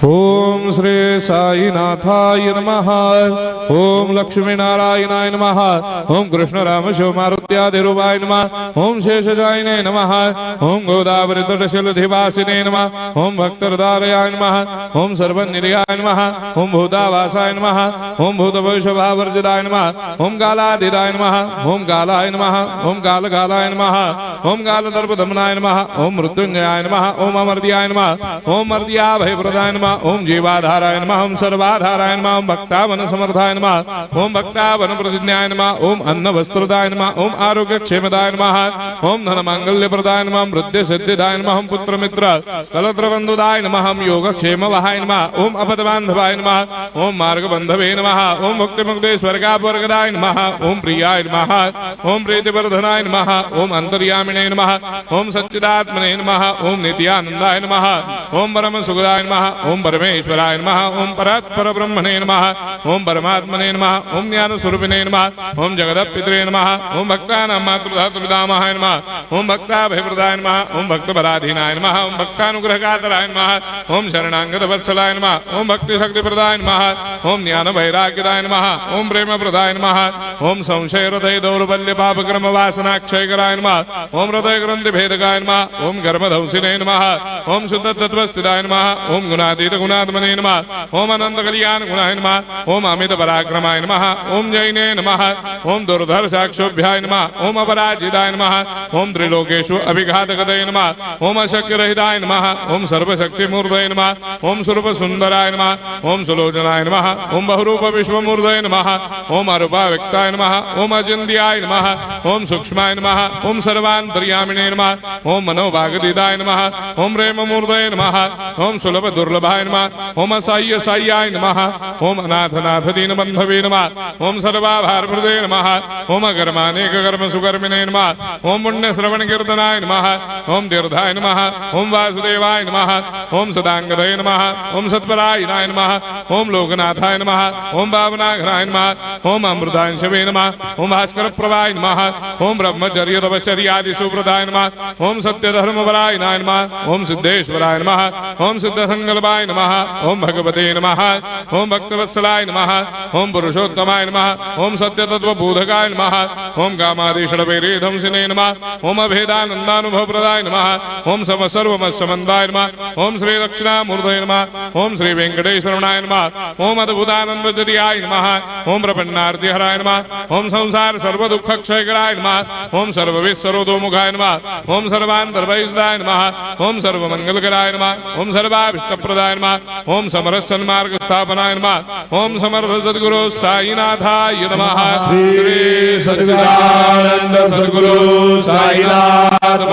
ओम श्री साईनाथाय नमः। ओम लक्ष्मी नारायणाय नमः। ओम कृष्ण राम शिव मारुत्यादिरूपाय नमः। ओम शेषशायिने नमः। ओम गोदावरी तटशिलधिवासिने नमः। ओम भक्तहृदयाय नमः। ओम सर्वनिधयाय नमः। ओम भूतावासाय नमः। ओम भूतभविष्यभावर्जिताय नमः। ओम कालाधीताय नमः। ओम कालाय नमः। ओम कालकालाय नमः। ओम कालदर्पदमनाय नमः। ओम मृत्युंजयाय नमः। ओम अमर्त्याय नमः। ओम मर्त्याभयप्रदाय नमः। ओम जीवाधाराय नमः। ओम सर्वाधाराय नमः। ओम भक्तावन समर्थाय नमः। ओम भक्तावन प्रतिज्ञाय नमः। ओम अन्न वस्त्रदाय नमः। ओम आरोग्य क्षेमदाय नमः। ओम धन मांगल्य प्रदाय नमः। ओम वृद्धि सिद्धिदाय नमः। ओम पुत्र मित्र कलत्र बंधुदाय नमः। ओम योग क्षेम वहाय नमः। ओम अपद बांधवाय नमः। ओम मार्ग बंधवे नमः। ओम मुक्ति मुक्ति स्वर्गापवर्गदाय नमः। ओम प्रियाय नमः। ओम प्रीतिवर्धनाय नमः। ओम अंतर्यामिने नमः। ओम सच्चिदात्मने नमः। ओम नित्यानंदाय नमः। ओम परम सुखदाय नमः। ओम परमेश्वराय नमः। ओम परात्पर ब्रह्मणे नमः। ओम परमात्मने नमः। ओम ज्ञान स्वरूपिणे नमः। ओम जगदपितरे नमः। ओम भक्तानां मातृधातुपितामहाय नमः। ओम भक्ताभयप्रदाय नमः। ओम भक्तपराधीनाय नमः। ओम भक्तानुग्रहकातराय नमः। ओम शरणागत वत्सलाय नमः। ओम भक्ति शक्तिप्रदाय नमः। ओम ज्ञान वैराग्यदाय नमः। ओम प्रेम प्रदाय नमः। ओम संशय हृदय दौर्बल्य पाप कर्म वासना क्षयकराय नमः। ओम हृदय ग्रंथि भेदकाय नमः। ओम गर्भधंसिने नमः। ओम शुद्ध तत्वस्थिताय नमः। ओम गुणातीत गुणात्मने नमः। ओम अनंत कल्याण गुणाय नमः। ओम अमित पराक्रमाय नमः। ओम जैने नमः। ओम दुर्धर्षाक्षोभ्याय नमः। ओम अपराजिताय नमः। ओम त्रिलोकेषु अभिघातगतये नमः। ओम अशक्य रहिताय नमः। ओम सर्वशक्तिमूर्तये नमः। ओम स्वरूप सुंदराय नमः। ओम सुलोचनाय नमः। ओम बहुरूप विश्वमूर्तये नमः। ओम अरूपाव्यक्ताय नमः। ओम अचिन्त्याय नमः। ओम सूक्ष्माय नमः। ओम सर्वान्तर्यामिने नमः। ओम मनोभागदिताय नमः। ओम प्रेममूर्तये नमः। ओम सुलभ दुर्लभाय नमः। ओम असाह्य साह्याय नमः। ओम अनाथनाथ दीनबन्धवे नमः। ओम सर्वाभारप्रदे नमः। ओम अकर्मानेक कर्म सुकर्मिणे नमः। ओम पुण्य श्रवण कीर्तनाय नमः। ओम तीर्थाय नमः। ओम वासुदेवाय नमः। ओम सदांगदये नमः। ओम सत्परायणाय नमः। ओम लोकनाथाय नमः। ओम भावनाघराय नमः। ओम अमृतांशवे नमः। ओम भास्कर प्रभाय नमः। ओम ब्रह्मचर्य तपश्चर्यादि सुप्रदाय नमः। ओम सत्यधर्मपरायणाय नमः। ओम सिद्धेश्वराय नमः। ओम सिद्ध संकल्पाय नमः। ओम भगवते नमः। ओम भक्तवत्सलाय नमः। ओम पुरुषोत्तमाय नमः। ओम सत्य तत्व बोधकाय नमः। ओम कामादिषडवैरे ध्वंसिने नमः। ओम अभेदानंदानुभव प्रदाय नमः। ओम सर्वमस्समन्वाय नमः। ओम श्री दक्षिणामूर्तये नमः। ओम श्री वेंकटेश्वरनाय नमः। ओम अद्भुतानंदचर्याय नमः। ओम प्रपन्नार्तिहराय नमः। ओम संसार सर्व दुःख क्षयकराय नमः। ओम सर्वविश्वरोधोमुखाय नमः। ओम सर्वान्तर्भयदाय नमः। ओम सर्वमंगलकराय नमः। ओम सर्वाभिष्टप्रदाय नमः। ओम समरस सन्मार्ग स्थापनाय नमः। ओम समर्थ सद्गुरु साईनाथाय नमः। श्री सच्चिदानंद सद्गुरु साईनाथ